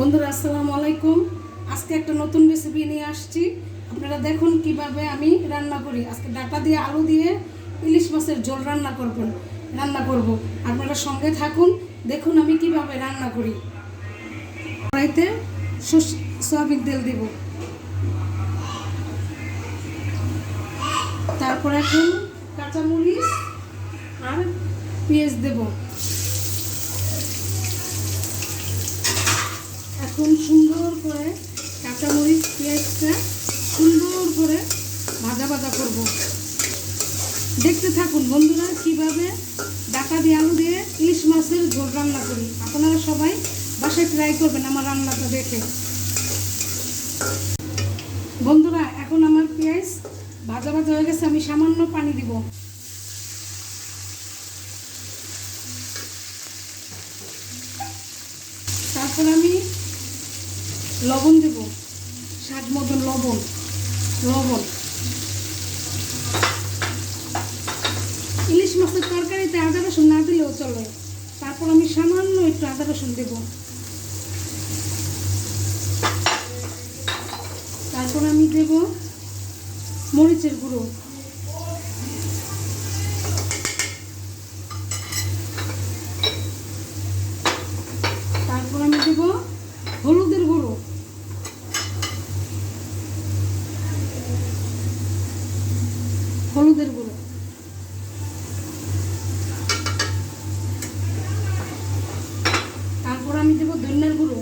বন্ধুরা আসসালামু আলাইকুম। আজকে একটা নতুন রেসিপি নিয়ে আসছি। আপনারা দেখুন কিভাবে আমি রান্না করি। আজকে ডাটা দিয়ে আলু দিয়ে ইলিশ মাছের ঝোল রান্না করব। আপনারা সঙ্গে থাকুন, দেখুন আমি কিভাবে রান্না করি। কড়াইতে সয়াবিন তেল দেব, তারপর এখন কাঁচামরিচ আর পেঁয়াজ দেব। এখন সুন্দর করে কাঁচামরিচ পেঁয়াজটা সুন্দর করে ভাজা করব। দেখতে থাকুন বন্ধুরা কিভাবে ডাটা দিয়ে আলু দিয়ে ইলিশ মাছের ঝোল রান্না করি। আপনারা সবাই বাসায় ট্রাই করবেন আমার রান্নাটা দেখে। বন্ধুরা এখন আমার পেঁয়াজ ভাজা হয়ে গেছে, আমি সামান্য পানি দিব। তারপর আমি লবণ দেব, স্বাদ মতন লবণ। ইলিশ মাছের তরকারিতে আদা রসুন না দিলেও চলে। তারপর আমি সামান্য একটু আদা রসুন দেব। তারপর আমি দেব মরিচের গুঁড়ো। তারপর আমি দেব হলুদের গুঁড়ো। তারপর আমি দেব ধনিয়ার গুঁড়ো।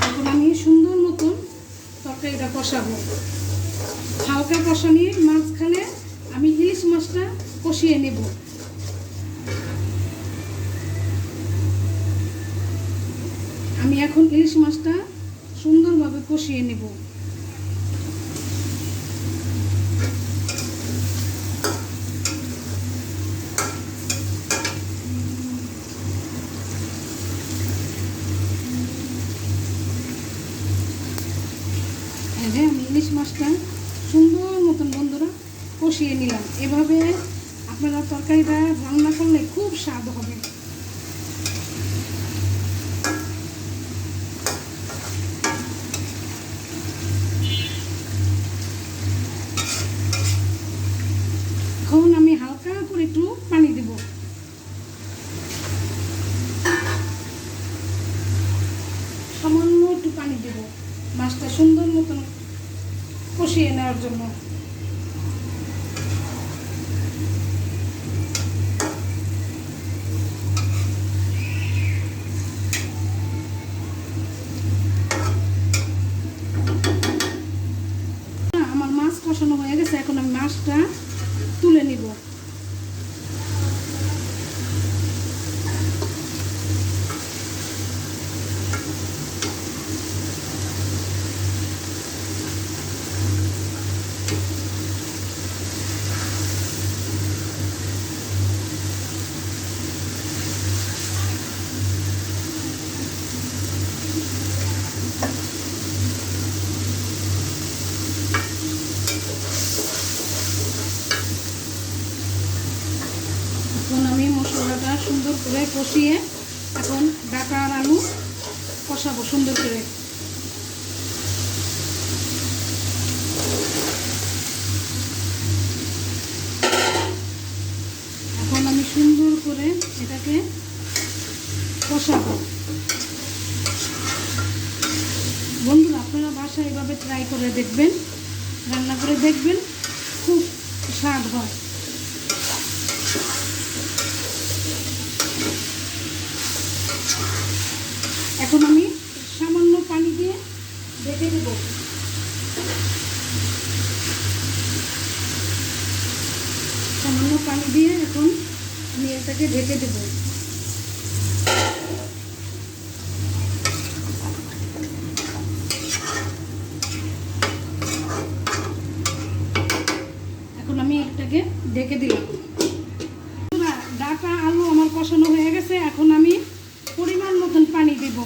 এখন আমি সুন্দর মতন তরকারিটা কষাবো। হালকা কষানির মাঝখানে আমি ইলিশ মাছটা কষিয়ে নেব। আমি এখন ইলিশ মাছটা সুন্দরভাবে কষিয়ে নেব। আমি ইলিশ মাছটা সুন্দর মতন বন্ধুরা কষিয়ে নিলাম। এভাবে আপনারা তরকারিটা রান্না করলে খুব স্বাদ হবে। এখন আমি হালকা করে একটু পানি দেব। সামান্য একটু পানি দেব মাছটা সুন্দর মতন কষিয়ে নেওয়ার জন্য। আমার মাছ কষানো হয়ে গেছে, এখন আমি মাছটা তুলে নিব। এখন আমি মশলাটা সুন্দর করে কষিয়ে এখন ডাটা আর আলু কষাবো সুন্দর করে। এখন আমি সুন্দর করে এটাকে কষাবো। বন্ধুরা আপনারা বাসায় এভাবে ট্রাই করে দেখবেন, রান্না করে দেখবেন, খুব স্বাদ হয়। এখন আমি সামান্য পানি দিয়ে ঢেকে দেব। সামান্য পানি দিয়ে এখন আমি এটাকে ঢেকে দেব। এখন আমি এটাকে ঢেকে দিলাম। ডাটা আলু আমার কষানো হয়ে গেছে, এখন আমি পরিমাণ মতন পানি দেব।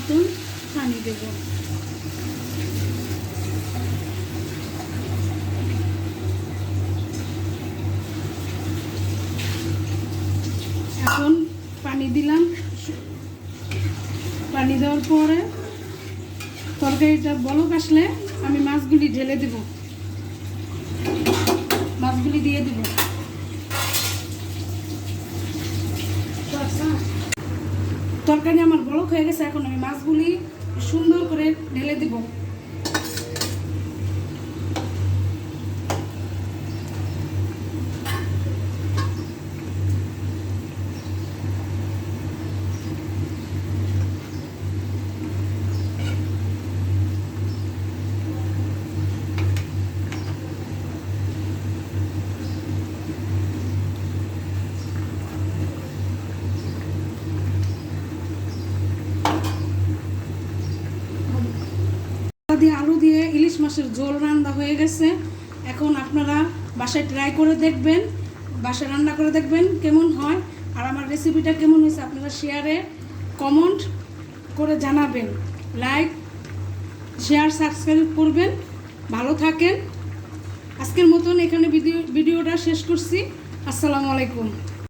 মতন পানি দেব। এখন পানি দিলাম, পানি দেওয়ার পরে তরকারিটা বলক আসলে আমি মাছগুলি ঢেলে দেব, মাছগুলি দিয়ে দেব। তরকারি আমার বলক হয়ে গেছে, এখন আমি মাছগুলি সুন্দর করে ঢেলে দেব। দিয়ে আলু দিয়ে ইলিশ মাছের ঝোল রান্না হয়ে গেছে। এখন আপনারা বাসায় ট্রাই করে দেখবেন, বাসায় রান্না করে দেখবেন কেমন হয়, আর আমার রেসিপিটা কেমন হয়েছে আপনারা শেয়ারে কমেন্ট করে জানাবেন। লাইক শেয়ার সাবস্ক্রাইব করবেন। ভালো থাকেন। আজকের মতন এখানে ভিডিওটা শেষ করছি। আসসালামু আলাইকুম।